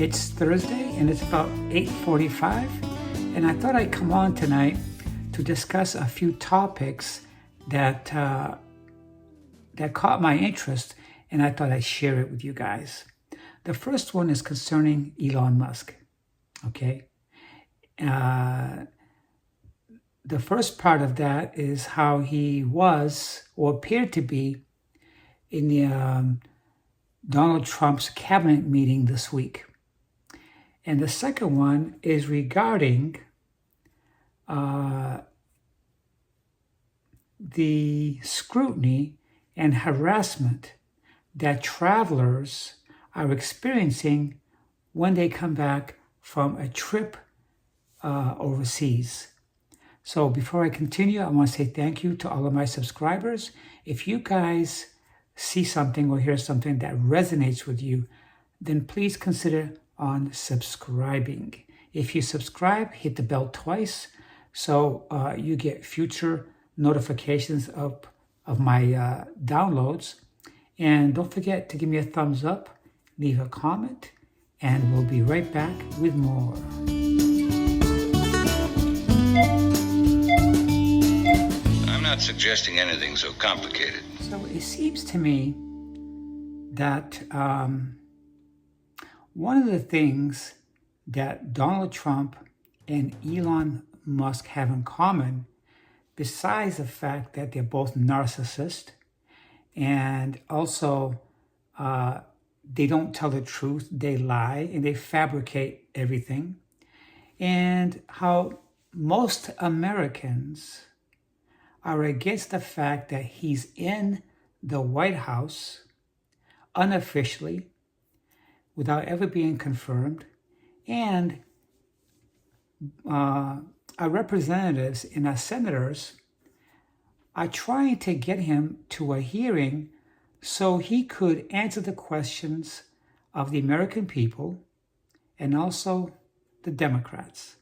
It's Thursday and it's about 8:45, and I thought I'd come on tonight to discuss a few topics that caught my interest, and I thought I'd share it with you guys. The first one is concerning Elon Musk. Okay, the first part of that is how he was or appeared to be in the Donald Trump's cabinet meeting this week. And the second one is regarding the scrutiny and harassment that travelers are experiencing when they come back from a trip overseas. So before I continue, I want to say thank you to all of my subscribers. If you guys see something or hear something that resonates with you, then please consider on subscribing. If you subscribe, hit the bell twice so you get future notifications of my downloads. And don't forget to give me a thumbs up, leave a comment, and we'll be right back with more. I'm not suggesting anything so complicated. So it seems to me that one of the things that Donald Trump and Elon Musk have in common, besides the fact that they're both narcissists and also they don't tell the truth, they lie and they fabricate everything, and how most Americans are against the fact that he's in the White House unofficially, without ever being confirmed, and our representatives and our senators are trying to get him to a hearing so he could answer the questions of the American people and also the Democrats.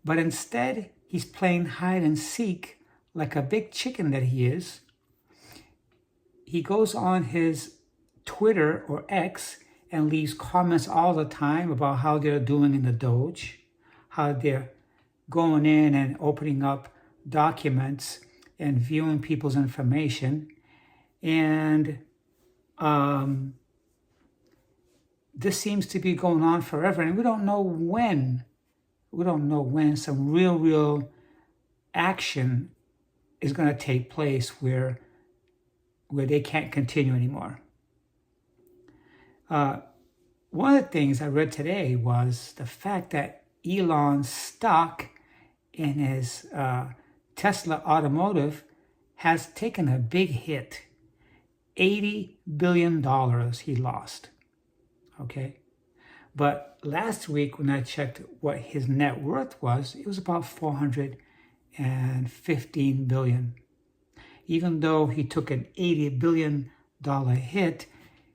But instead, he's playing hide and seek like a big chicken that he is. He goes on his Twitter or X and leaves comments all the time about how they're doing in the Doge, how they're going in and opening up documents and viewing people's information. And this seems to be going on forever, and we don't know when. We don't know when some real action is going to take place where they can't continue anymore. One of the things I read today was the fact that Elon's stock in his Tesla Automotive has taken a big hit. $80 billion he lost. Okay? But last week when I checked what his net worth was, it was about $415 billion. Even though he took an $80 billion hit,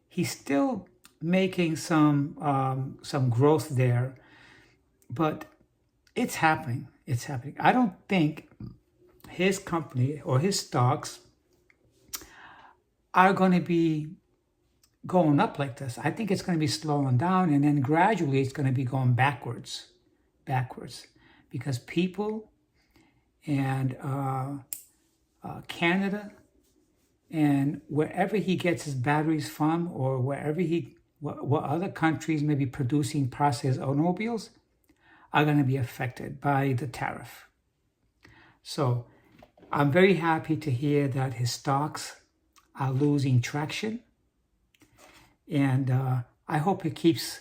he's still making some growth there, but it's happening. It's happening. I don't think his company or his stocks are going to be going up like this. I think it's going to be slowing down, and then gradually it's going to be going backwards, because people and Canada and wherever he gets his batteries from, or wherever what other countries may be producing processed automobiles, are going to be affected by the tariff. So I'm very happy to hear that his stocks are losing traction, and I hope it keeps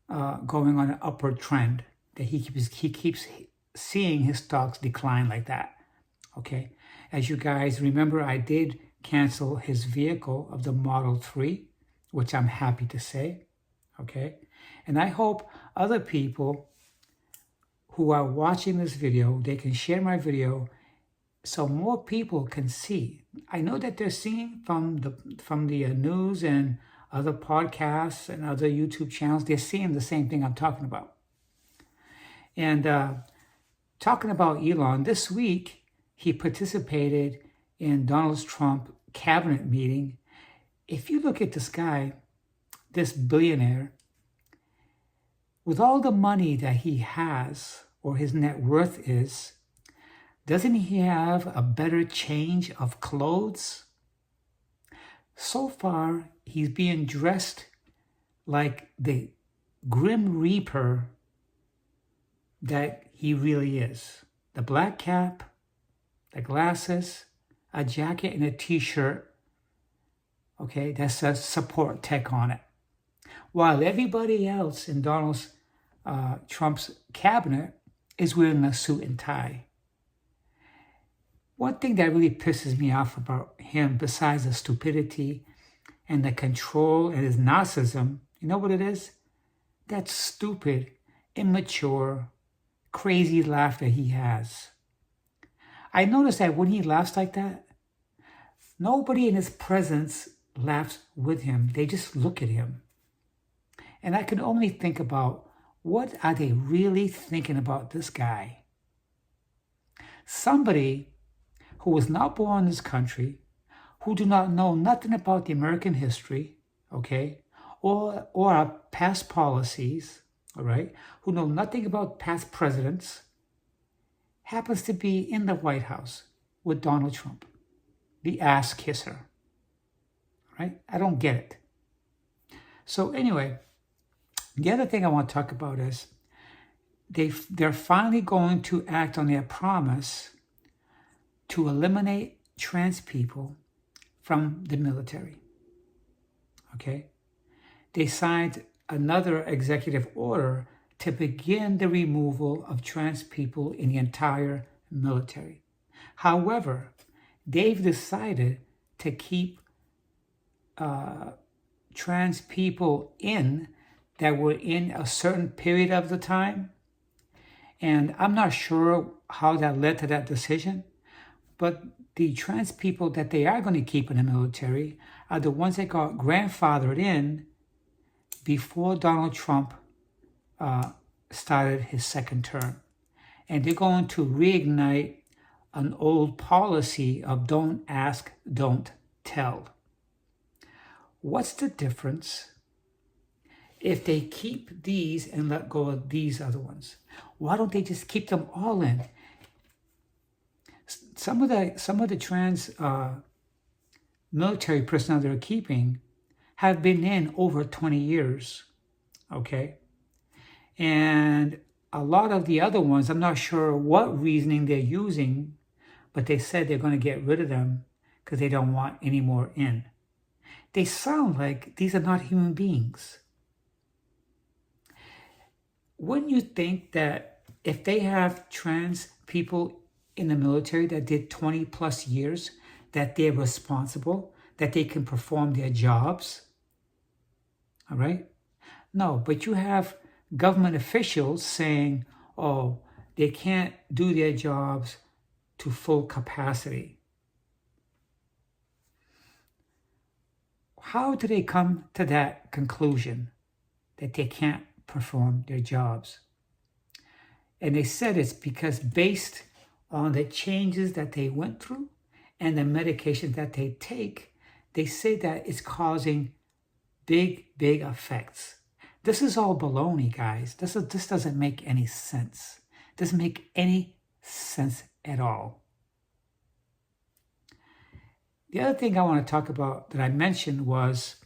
going on an upward trend, that he keeps seeing his stocks decline like that. Okay, as you guys remember, I did cancel his vehicle of the Model 3, which I'm happy to say. Okay, and I hope other people who are watching this video, they can share my video so more people can see. I know that they're seeing from the news and other podcasts and other YouTube channels, they're seeing the same thing I'm talking about. And talking about Elon, this week he participated in Donald Trump's cabinet meeting. If you look at this guy, this billionaire, with all the money that he has, or his net worth is, doesn't he have a better change of clothes? So far, he's being dressed like the Grim Reaper that he really is. The black cap, the glasses, a jacket and a t-shirt, okay, that says support tech on it. While everybody else in Donald Trump's cabinet is wearing a suit and tie. One thing that really pisses me off about him, besides the stupidity and the control and his narcissism, you know what it is? That stupid, immature, crazy laugh that he has. I noticed that when he laughs like that, nobody in his presence laughs with him. They just look at him. And I can only think about, what are they really thinking about this guy? Somebody who was not born in this country, who do not know nothing about the American history, okay, or our past policies, all right, who know nothing about past presidents, happens to be in the White House with Donald Trump, the ass kisser, right? I don't get it. So anyway, the other thing I want to talk about is they're finally going to act on their promise to eliminate trans people from the military, okay? They signed another executive order to begin the removal of trans people in the entire military. However, they've decided to keep trans people in that were in a certain period of the time. And I'm not sure how that led to that decision, but the trans people that they are going to keep in the military are the ones that got grandfathered in before Donald Trump started his second term. And they're going to reignite an old policy of don't ask, don't tell. What's the difference if they keep these and let go of these other ones? Why don't they just keep them all in? Some of the trans military personnel they're keeping have been in over 20 years, okay? And a lot of the other ones, I'm not sure what reasoning they're using, but they said they're going to get rid of them because they don't want any more in. They sound like these are not human beings. Wouldn't you think that if they have trans people in the military that did 20 plus years, that they're responsible, that they can perform their jobs? All right? No, but you have government officials saying, oh, they can't do their jobs to full capacity. How do they come to that conclusion that they can't perform their jobs? And they said it's because based on the changes that they went through and the medication that they take, they say that it's causing big effects. This is all baloney, guys. This doesn't make any sense. It doesn't make any sense at all. The other thing I want to talk about that I mentioned was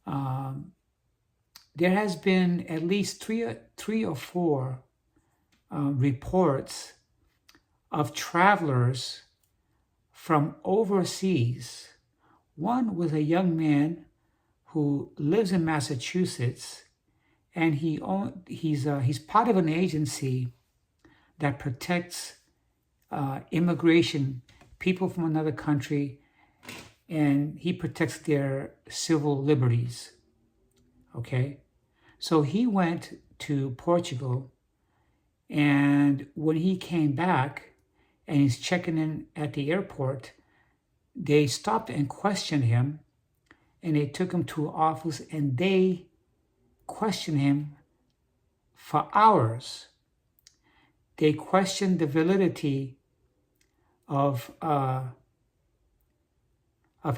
there has been at least three or four reports of travelers from overseas. One was a young man who lives in Massachusetts, and he's part of an agency that protects immigration, people from another country, and he protects their civil liberties. Okay, so he went to Portugal, and when he came back and he's checking in at the airport, they stopped and questioned him, and they took him to an office and they questioned him for hours. They questioned the validity of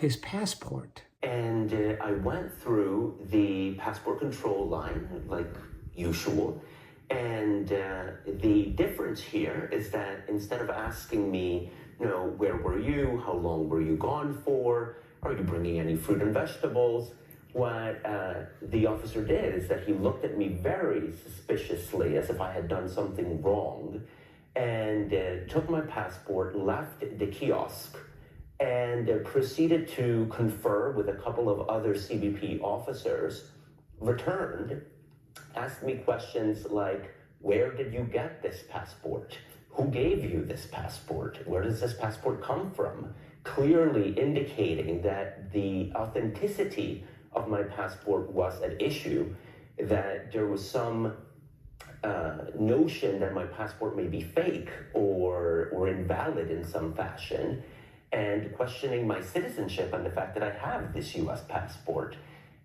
his passport. And I went through the passport control line, like usual. And the difference here is that instead of asking me, where were you? How long were you gone for? Are you bringing any fruit and vegetables? What the officer did is that he looked at me very suspiciously as if I had done something wrong, and took my passport, left the kiosk, and proceeded to confer with a couple of other CBP officers, returned, asked me questions like, where did you get this passport? Who gave you this passport? Where does this passport come from? Clearly indicating that the authenticity of my passport was at issue, that there was some notion that my passport may be fake or invalid in some fashion, and questioning my citizenship and the fact that I have this US passport.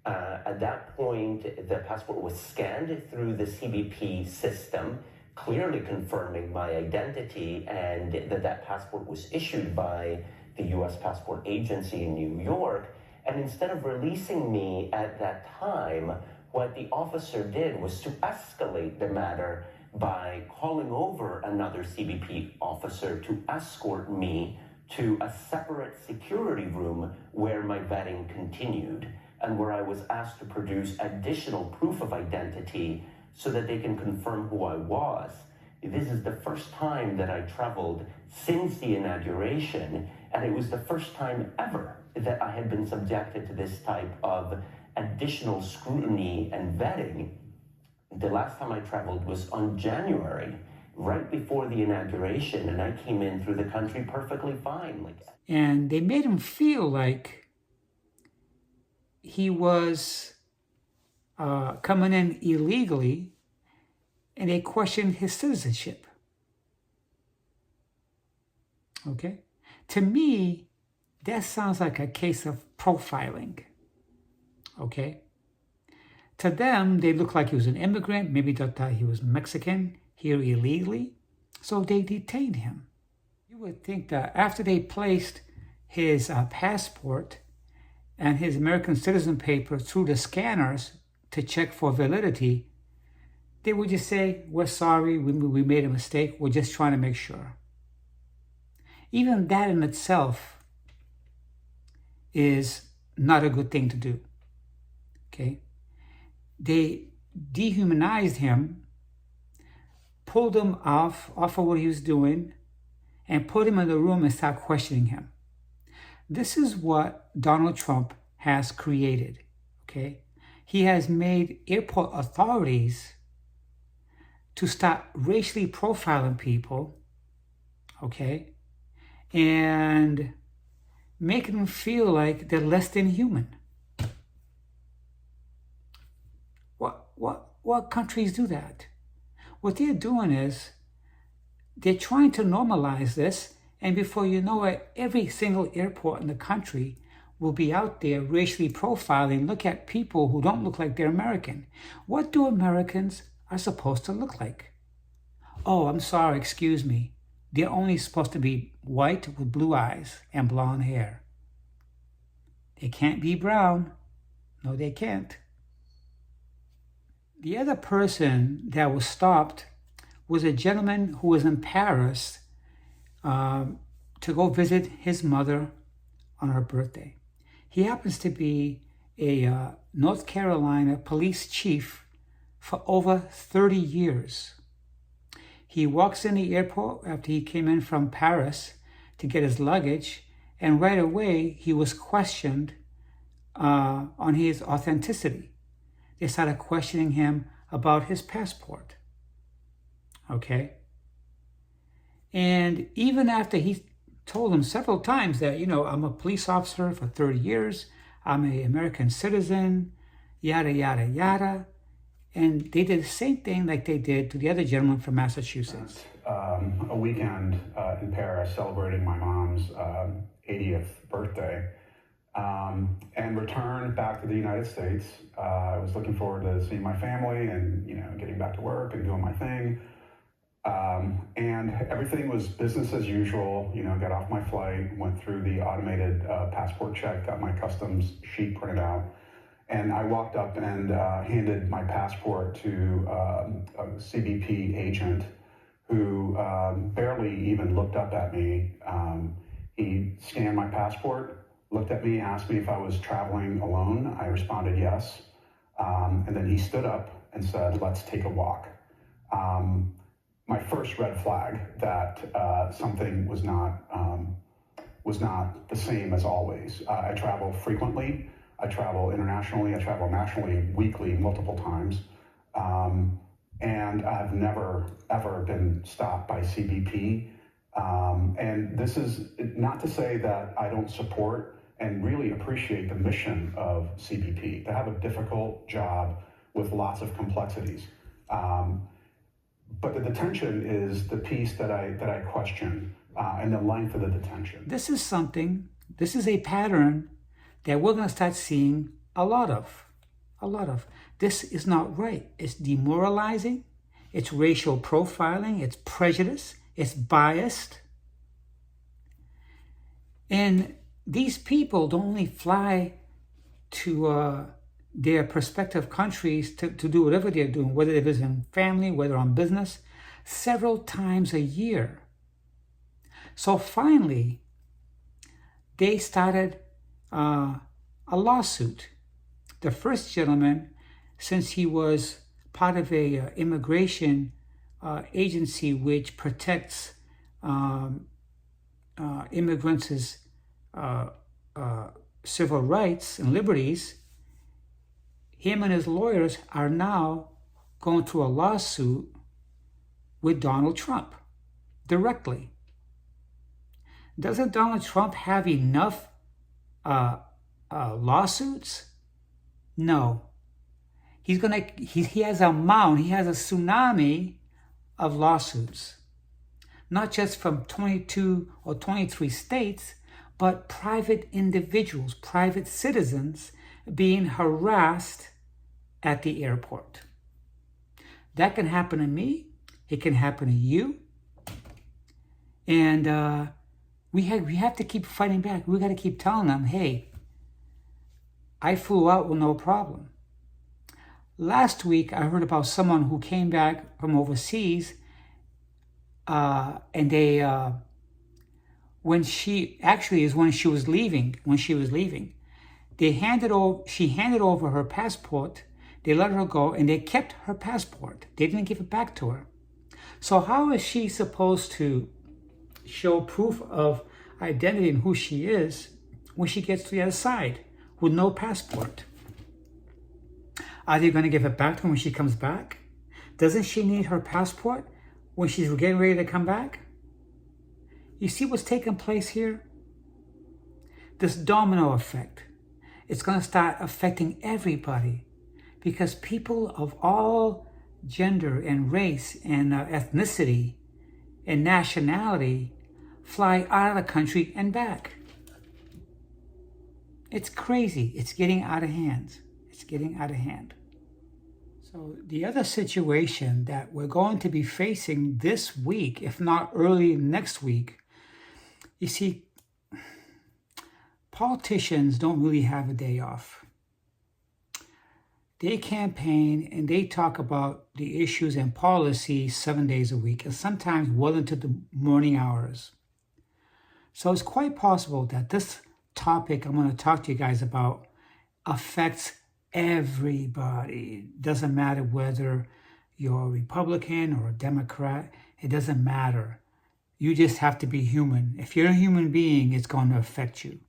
At that point, the passport was scanned through the CBP system, clearly confirming my identity and that passport was issued by the US Passport Agency in New York. And instead of releasing me at that time, what the officer did was to escalate the matter by calling over another CBP officer to escort me to a separate security room where my vetting continued, and where I was asked to produce additional proof of identity so that they can confirm who I was. This is the first time that I traveled since the inauguration, and it was the first time ever that I had been subjected to this type of additional scrutiny and vetting. The last time I traveled was on January, right before the inauguration, and I came in through the country perfectly fine. And they made him feel like he was coming in illegally, and they questioned his citizenship. Okay? To me, that sounds like a case of profiling. Okay? To them, they looked like he was an immigrant. Maybe they thought he was Mexican, here illegally. So they detained him. You would think that after they placed his passport and his American citizen paper through the scanners to check for validity, they would just say, we're sorry, we made a mistake, we're just trying to make sure. Even that in itself is not a good thing to do. Okay? They dehumanized him, pulled him off of what he was doing, and put him in the room and started questioning him. This is what Donald Trump has created. Okay? He has made airport authorities to start racially profiling people, okay, and making them feel like they're less than human. What countries do that? What they're doing is they're trying to normalize this, and before you know it, every single airport in the country will be out there racially profiling, look at people who don't look like they're American. What do Americans are supposed to look like? Oh, I'm sorry, excuse me. They're only supposed to be white with blue eyes and blonde hair. They can't be brown. No, they can't. The other person that was stopped was a gentleman who was in Paris to go visit his mother on her birthday. He happens to be a North Carolina police chief for over 30 years. He walks in the airport after he came in from Paris to get his luggage, and right away he was questioned on his authenticity. They started questioning him about his passport. Okay? And even after he told them several times that, I'm a police officer for 30 years, I'm an American citizen, yada, yada, yada. And they did the same thing like they did to the other gentleman from Massachusetts. A weekend in Paris celebrating my mom's 80th birthday, and returned back to the United States. I was looking forward to seeing my family and getting back to work and doing my thing. And everything was business as usual. Got off my flight, went through the automated passport check, got my customs sheet printed out, And I walked up and handed my passport to a CBP agent who barely even looked up at me. He scanned my passport, looked at me, asked me if I was traveling alone. I responded yes. And then he stood up and said, "Let's take a walk." My first red flag that something was not the same as always. I travel frequently. I travel internationally. I travel nationally, weekly, multiple times. And I've never, ever been stopped by CBP. And this is not to say that I don't support and really appreciate the mission of CBP. They have a difficult job with lots of complexities. But the detention is the piece that I question, and the length of the detention. This is a pattern that we're going to start seeing a lot of. This is not right. It's demoralizing. It's racial profiling. It's prejudice. It's biased. And these people don't only fly to their prospective countries to do whatever they're doing, whether they're visiting family, whether on business, several times a year. So finally, they started a lawsuit. The first gentleman, since he was part of a immigration agency which protects immigrants' civil rights and liberties, him and his lawyers are now going through a lawsuit with Donald Trump directly. Doesn't Donald Trump have enough lawsuits? No. He has a mound, he has a tsunami of lawsuits. Not just from 22 or 23 states, but private individuals, private citizens being harassed at the airport. That can happen to me. It can happen to you. And we have to keep fighting back. We got to keep telling them, hey, I flew out with no problem. Last week, I heard about someone who came back from overseas, and they, when she was leaving, she handed over her passport. They let her go, and they kept her passport. They didn't give it back to her. So how is she supposed to show proof of identity and who she is when she gets to the other side with no passport? Are they going to give it back to her when she comes back? Doesn't she need her passport when she's getting ready to come back? You see what's taking place here? This domino effect. It's going to start affecting everybody because people of all gender and race and ethnicity and nationality fly out of the country and back. It's crazy. It's getting out of hand. It's getting out of hand. So the other situation that we're going to be facing this week, if not early next week, you see, politicians don't really have a day off. They campaign and they talk about the issues and policies 7 days a week, and sometimes well into the morning hours. So it's quite possible that this topic I'm going to talk to you guys about affects everybody. It doesn't matter whether you're a Republican or a Democrat. It doesn't matter. You just have to be human. If you're a human being, it's going to affect you.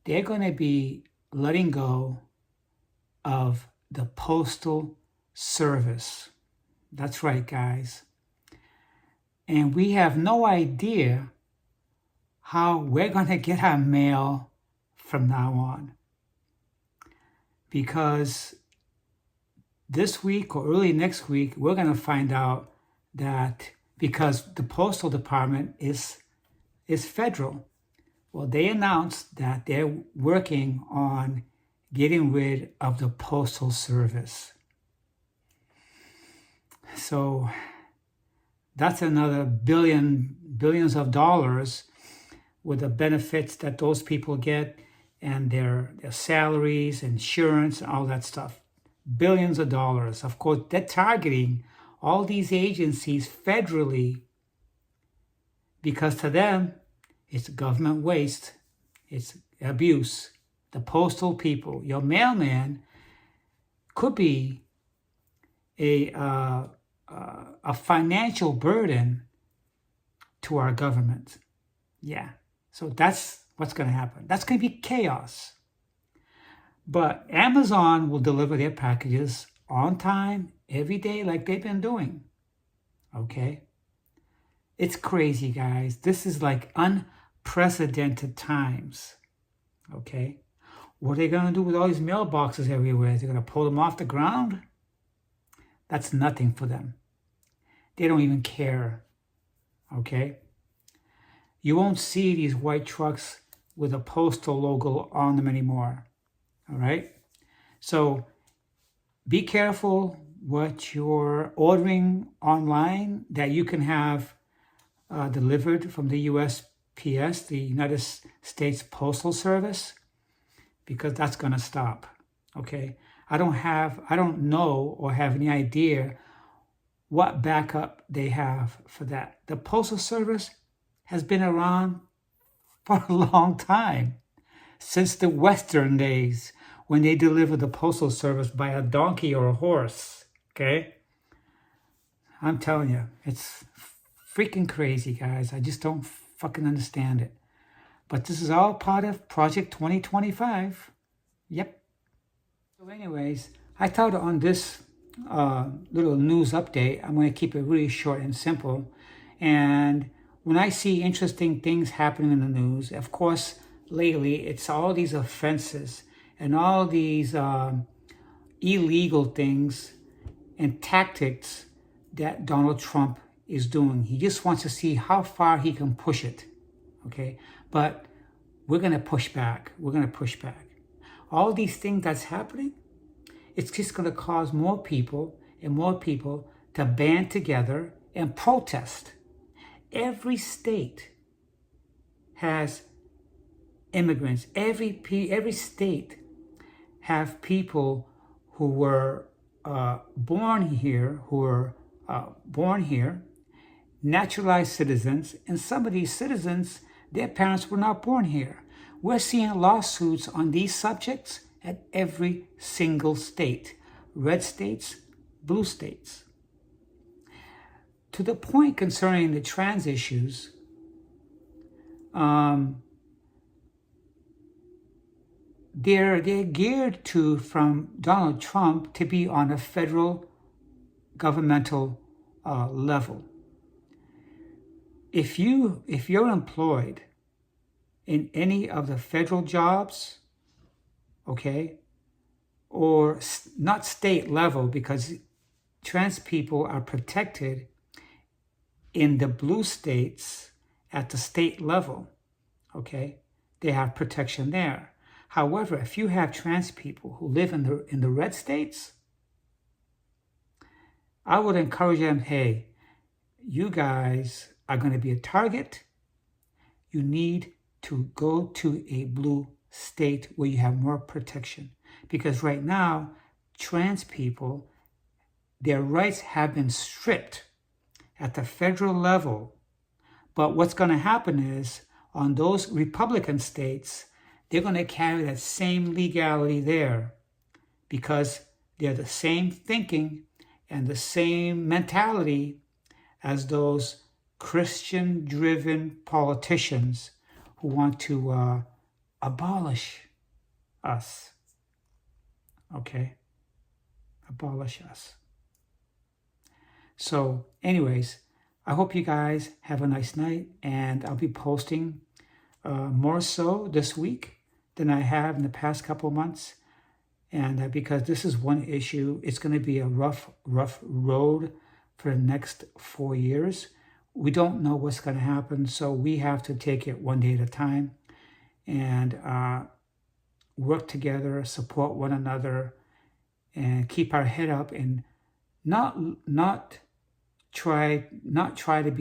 They're going to be letting go of the Postal Service. That's right, guys. And we have no idea how we're going to get our mail from now on. Because this week or early next week, we're going to find out that because the Postal Department is federal, well, they announced that they're working on getting rid of the Postal Service. So that's another billions of dollars with the benefits that those people get and their salaries, insurance, and all that stuff. Billions of dollars. Of course, they're targeting all these agencies federally because to them, it's government waste, it's abuse. The postal people, your mailman could be a financial burden to our government. Yeah, so that's what's going to happen. That's going to be chaos. But Amazon will deliver their packages on time, every day, like they've been doing. Okay? It's crazy, guys. This is like unprecedented times. Okay? What are they going to do with all these mailboxes everywhere? They're going to pull them off the ground? That's nothing for them. They don't even care. Okay? You won't see these white trucks with a postal logo on them anymore. All right? So be careful what you're ordering online that you can have delivered from the USPS, the United States Postal Service, because that's going to stop. Okay? I don't know or have any idea what backup they have for that. The Postal Service has been around for a long time, since the Western days when they delivered the Postal Service by a donkey or a horse, okay? I'm telling you, it's freaking crazy, guys. I just don't fucking understand it. But this is all part of Project 2025. Yep. So anyways, I thought on this little news update, I'm going to keep it really short and simple. And when I see interesting things happening in the news, of course, lately, it's all these offenses and all these illegal things and tactics that Donald Trump is doing. He just wants to see how far he can push it, okay? But we're going to push back. We're going to push back. All these things that's happening, it's just going to cause more people and more people to band together and protest. Every state has immigrants. Every state have people who were born here, naturalized citizens, and some of these citizens, their parents were not born here. We're seeing lawsuits on these subjects at every single state, red states, blue states. To the point concerning the trans issues, they're geared to, from Donald Trump, to be on a federal governmental level. If you're employed in any of the federal jobs, okay, or not state level, because trans people are protected in the blue states at the state level, okay, they have protection there. However, if you have trans people who live in the red states, I would encourage them, hey, you guys are going to be a target. You need to go to a blue state where you have more protection. Because right now, trans people, their rights have been stripped at the federal level. But what's going to happen is, on those Republican states, they're going to carry that same legality there because they're the same thinking and the same mentality as those Christian-driven politicians who want to abolish us. Okay? Abolish us. So anyways, I hope you guys have a nice night, and I'll be posting more so this week than I have in the past couple months. And because this is one issue, it's going to be a rough road for the next 4 years. We don't know what's going to happen, so we have to take it one day at a time and work together, support one another, and keep our head up, and not try not to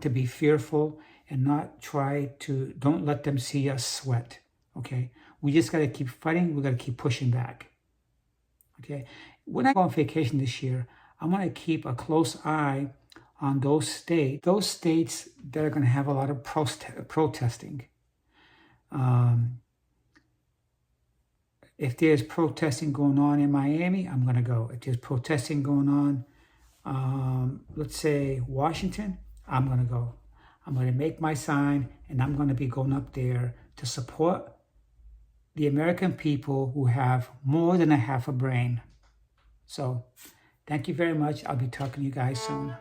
be fearful, and don't let them see us sweat. Okay, we just got to keep fighting. We got to keep pushing back. Okay, when I go on vacation this year, I'm going to keep a close eye on those states that are going to have a lot of protesting. If there's protesting going on in Miami, I'm going to go. If there's protesting going on, let's say Washington, I'm going to go. I'm going to make my sign, and I'm going to be going up there to support the American people who have more than a half a brain. So, thank you very much. I'll be talking to you guys soon.